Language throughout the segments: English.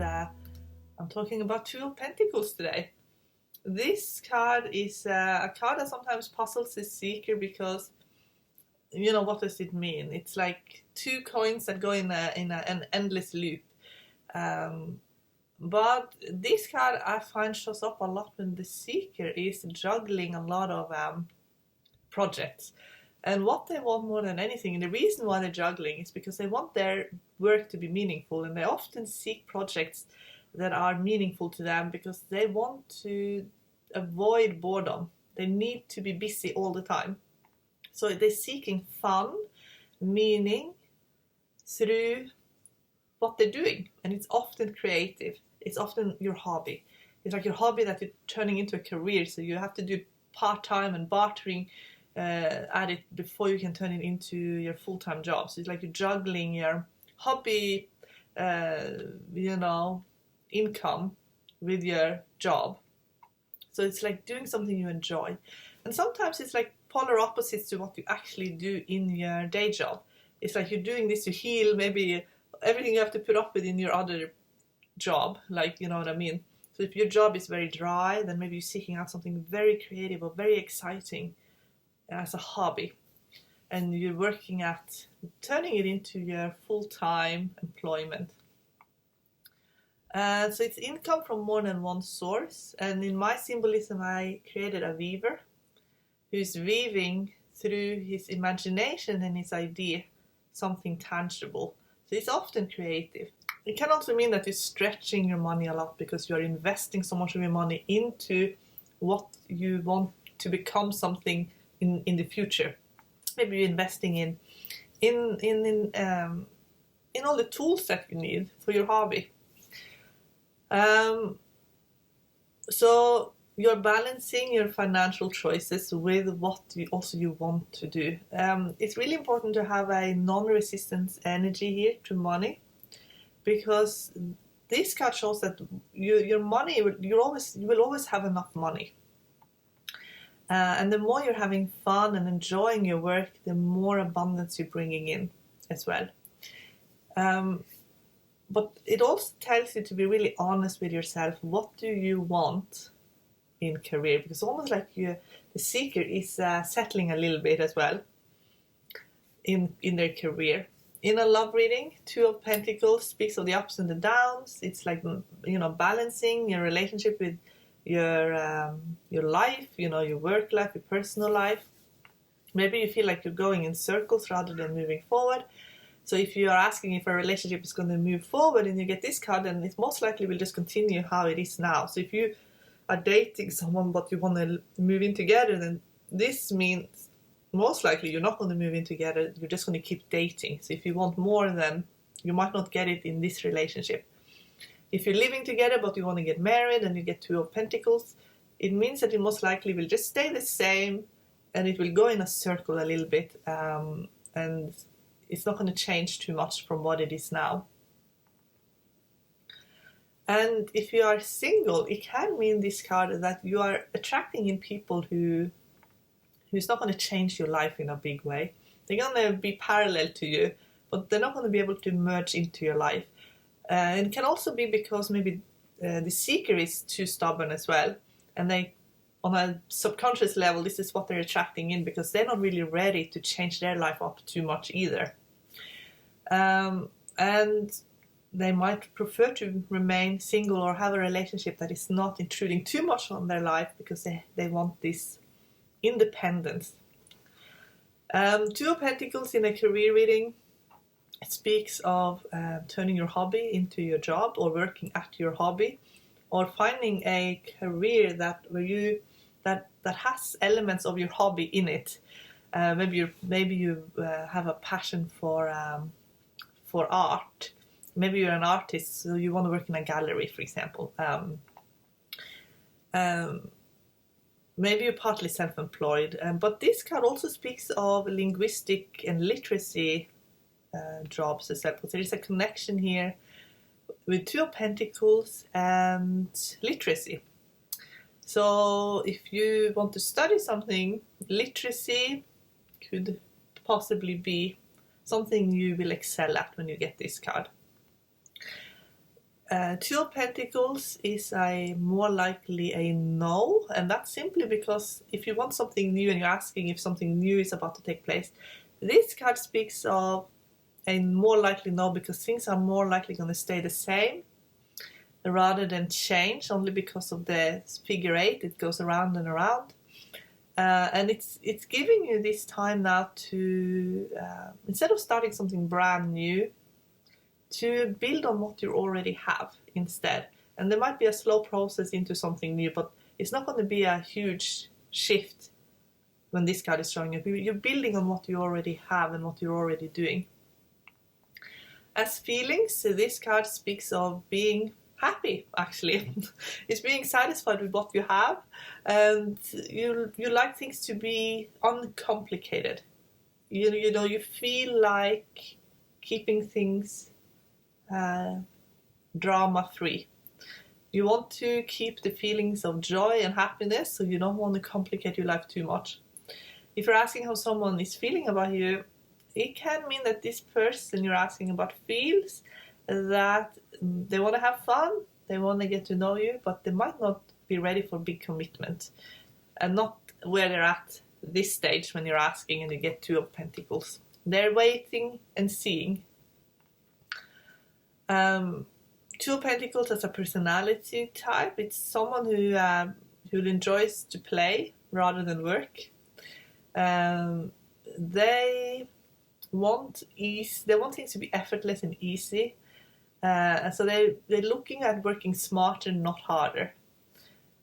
I'm talking about Two of Pentacles today. This card is a card that sometimes puzzles the seeker because, what does it mean? It's like two coins that go in an endless loop. But this card I find shows up a lot when the seeker is juggling a lot of projects. And what they want more than anything, and the reason why they're juggling, is because they want their work to be meaningful, and they often seek projects that are meaningful to them because they want to avoid boredom. They need to be busy all the time. So they're seeking fun, meaning through what they're doing, and it's often creative. It's often your hobby. It's like your hobby that you're turning into a career, so you have to do part-time and bartering at it before you can turn it into your full-time job. So it's like you're juggling your hobby, income with your job. So it's like doing something you enjoy. And sometimes it's like polar opposites to what you actually do in your day job. It's like you're doing this to heal maybe everything you have to put up with in your other job, like, you know what I mean? So if your job is very dry, then maybe you're seeking out something very creative or very exciting as a hobby, and you're working at turning it into your full-time employment. So it's income from more than one source, and in my symbolism I created a weaver who's weaving through his imagination and his idea something tangible. So it's often creative. It can also mean that you're stretching your money a lot because you're investing so much of your money into what you want to become something in the future. Maybe you're investing in all the tools that you need for your hobby. So you're balancing your financial choices with what you want to do. It's really important to have a non-resistance energy here to money, because this card shows that your money, you will always have enough money. And the more you're having fun and enjoying your work, the more abundance you're bringing in as well. But it also tells you to be really honest with yourself. What do you want in career? Because almost like the seeker is settling a little bit as well in their career. In a love reading, Two of Pentacles speaks of the ups and the downs. It's like, balancing your relationship with your life, your work life, your personal life. Maybe you feel like you're going in circles rather than moving forward. So if you are asking if a relationship is going to move forward and you get this card, then it most likely will just continue how it is now. So if you are dating someone but you want to move in together, then this means most likely you're not going to move in together. You're just going to keep dating. So if you want more, then you might not get it in this relationship. If you're living together but you want to get married and you get Two of Pentacles, it means that you most likely will just stay the same and it will go in a circle a little bit, and it's not going to change too much from what it is now. And if you are single, it can mean, this card, that you are attracting in people who's not going to change your life in a big way. They're going to be parallel to you, but they're not going to be able to merge into your life. It can also be because maybe the seeker is too stubborn as well, and they, on a subconscious level, this is what they're attracting in because they're not really ready to change their life up too much either. And they might prefer to remain single or have a relationship that is not intruding too much on their life because they want this independence. Two of Pentacles in a career reading, it speaks of turning your hobby into your job, or working at your hobby, or finding a career that has elements of your hobby in it. Maybe you have a passion for art. Maybe you're an artist, so you want to work in a gallery, for example. Maybe you're partly self-employed, but this card also speaks of linguistic and literacy jobs as well. So there is a connection here with Two of Pentacles and literacy. So if you want to study something, literacy could possibly be something you will excel at when you get this card. Two of Pentacles is more likely a no, and that's simply because if you want something new and you're asking if something new is about to take place, this card speaks of a more likely no, because things are more likely going to stay the same rather than change, only because of the figure 8. It goes around and around. And it's giving you this time now to, instead of starting something brand new, to build on what you already have instead. And there might be a slow process into something new, but it's not going to be a huge shift when this card is showing up. You're building on what you already have and what you're already doing. As feelings, this card speaks of being happy, actually. It's being satisfied with what you have, and you like things to be uncomplicated. You know, you feel like keeping things drama-free. You want to keep the feelings of joy and happiness, so you don't want to complicate your life too much. If you're asking how someone is feeling about you, it can mean that this person you're asking about feels that they want to have fun, they want to get to know you, but they might not be ready for big commitment, and not where they're at this stage when you're asking and you get Two of Pentacles. They're waiting and seeing. Two of Pentacles as a personality type, it's someone who enjoys to play rather than work. They want ease. They want things to be effortless and easy. And so they're looking at working smarter, not harder.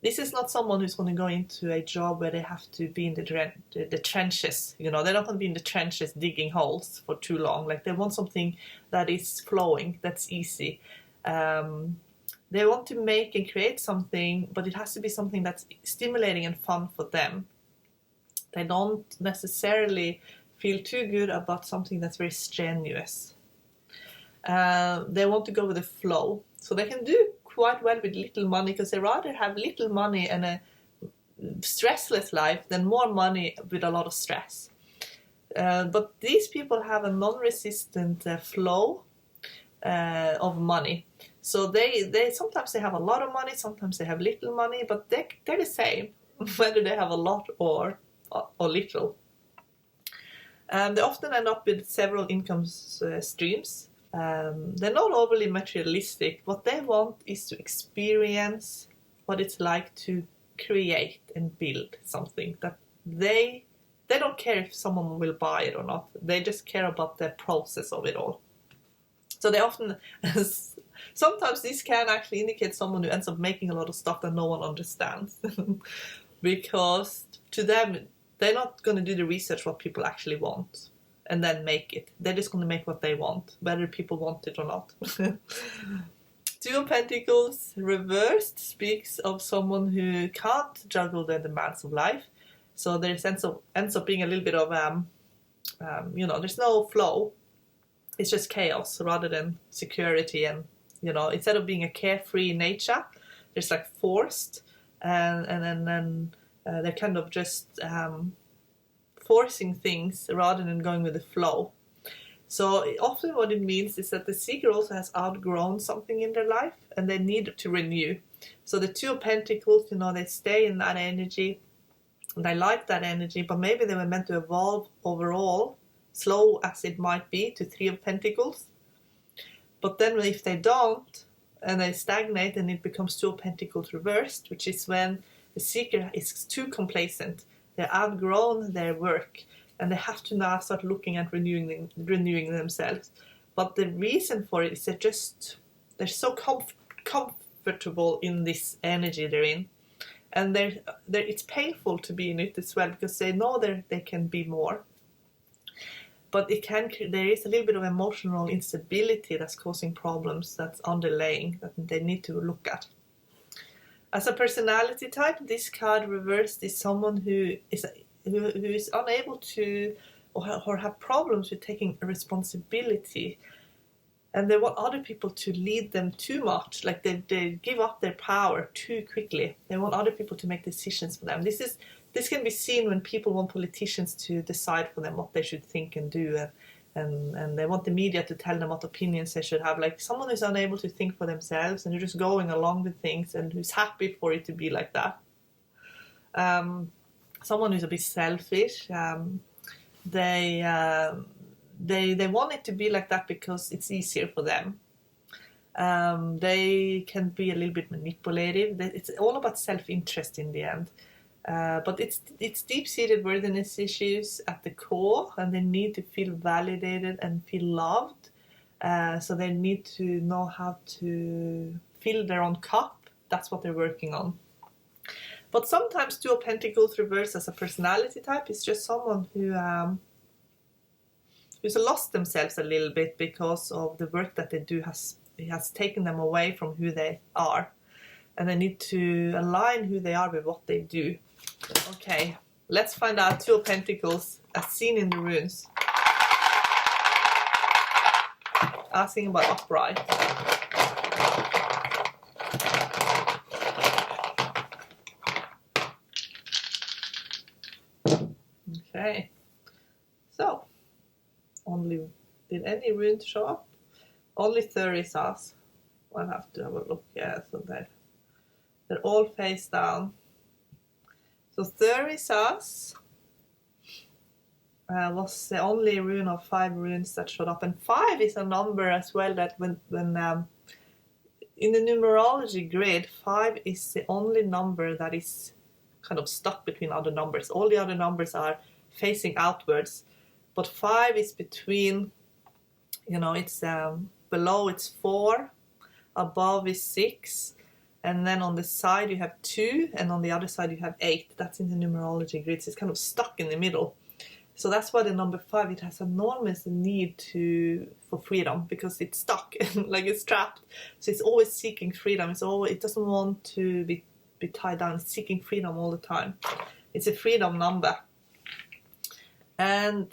This is not someone who's going to go into a job where they have to be in the trenches. You know, they're not going to be in the trenches digging holes for too long. Like, they want something that is flowing, that's easy. They want to make and create something, but it has to be something that's stimulating and fun for them. They don't necessarily feel too good about something that's very strenuous. They want to go with the flow. So they can do quite well with little money, because they rather have little money and a stressless life than more money with a lot of stress. But these people have a non-resistant flow of money. So they sometimes they have a lot of money, sometimes they have little money, but they're the same whether they have a lot or little. They often end up with several income streams. They're not overly materialistic. What they want is to experience what it's like to create and build something that they don't care if someone will buy it or not. They just care about the process of it all. So they often, sometimes this can actually indicate someone who ends up making a lot of stuff that no one understands. Because to them, they're not going to do the research what people actually want and then make it. They're just going to make what they want, whether people want it or not. Two of Pentacles reversed speaks of someone who can't juggle the demands of life. So there ends up being a little bit of, there's no flow. It's just chaos rather than security. And, instead of being a carefree nature, there's like forced. And then they're kind of just forcing things rather than going with the flow. So often what it means is that the seeker also has outgrown something in their life and they need to renew. So the Two of Pentacles, they stay in that energy and they like that energy, but maybe they were meant to evolve overall, slow as it might be, to Three of Pentacles. But then if they don't and they stagnate, and it becomes Two of Pentacles reversed, which is when the seeker is too complacent. They're outgrown their work and they have to now start looking at renewing themselves. But the reason for it is they're so comfortable in this energy they're in, and it's painful to be in it as well, because they know they can be more. But there is a little bit of emotional instability that's causing problems, that's underlying, that they need to look at. As a personality type, this card reversed is someone who is unable to or have problems with taking responsibility, and they want other people to lead them too much. Like they give up their power too quickly. They want other people to make decisions for them. This can be seen when people want politicians to decide for them what they should think and do, and they want the media to tell them what opinions they should have. Like someone who's unable to think for themselves and they're just going along with things and who's happy for it to be like that. Someone who's a bit selfish. They want it to be like that because it's easier for them. They can be a little bit manipulative. It's all about self-interest in the end. But it's deep-seated worthiness issues at the core, and they need to feel validated and feel loved. So they need to know how to fill their own cup. That's what they're working on. But sometimes Two of Pentacles reversed as a personality type is just someone who's lost themselves a little bit because of the work that they do has taken them away from who they are. And they need to align who they are with what they do. Okay, let's find out Two of Pentacles as seen in the runes. Asking about upright. Okay, so did any runes show up? Only 30 stars. I'll have to have a look. Yeah, so they're all face down. So 30 stars was the only rune of 5 runes that showed up, and 5 is a number as well that when in the numerology grid, 5 is the only number that is kind of stuck between other numbers. All the other numbers are facing outwards, but 5 is between, it's below it's 4, above is 6, and then on the side you have 2, and on the other side you have 8. That's in the numerology grid. So it's kind of stuck in the middle. So that's why the number 5, it has enormous need for freedom, because it's stuck, like it's trapped. So it's always seeking freedom. It doesn't want to be tied down. It's seeking freedom all the time. It's a freedom number. And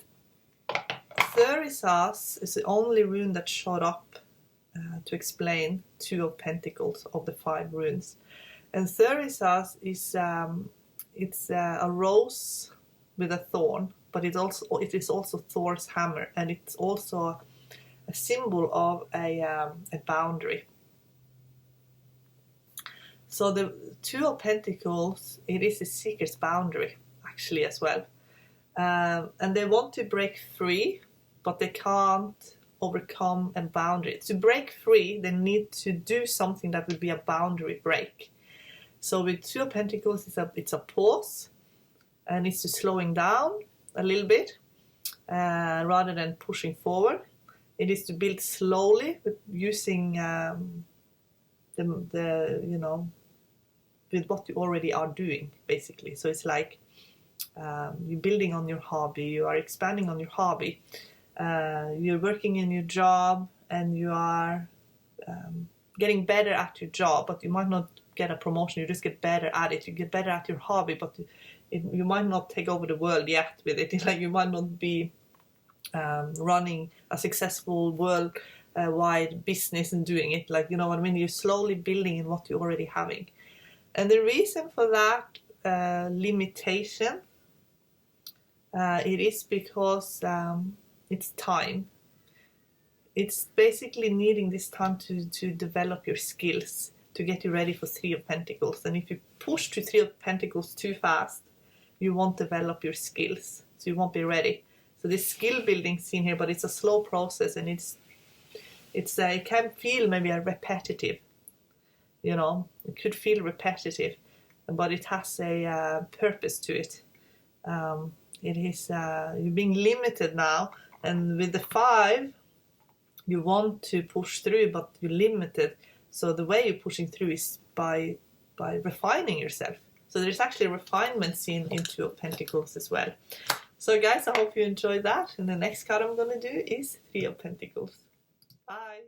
Therisas is the only rune that showed up to explain Two of Pentacles of the 5 runes. And Therisas is it's a rose with a thorn, but it is also Thor's hammer, and it's also a symbol of a boundary. So the Two of Pentacles, it is a seeker's boundary actually as well, and they want to break free, but they can't overcome a boundary. To break free, they need to do something that would be a boundary break. So with Two of Pentacles, it's a pause, and it's to slowing down a little bit rather than pushing forward. It is to build slowly with using with what you already are doing, basically. So it's like you're building on your hobby, you are expanding on your hobby. You're working in your job and you are getting better at your job, but you might not get a promotion. You just get better at it. You get better at your hobby, but you might not take over the world yet with it. Like you might not be running a successful worldwide business and doing it. Like, you know what I mean? You're slowly building in what you're already having. And the reason for that limitation, it is because it's time. It's basically needing this time to develop your skills, to get you ready for Three of Pentacles. And if you push to Three of Pentacles too fast, you won't develop your skills, so you won't be ready. So this skill building scene here, but it's a slow process, and it can feel maybe a repetitive. It could feel repetitive, but it has a purpose to it. It is you're being limited now, and with the 5, you want to push through, but you're limited. So the way you're pushing through is by refining yourself. So there's actually refinement seen in Two of Pentacles as well. So guys, I hope you enjoyed that. And the next card I'm going to do is Three of Pentacles. Bye.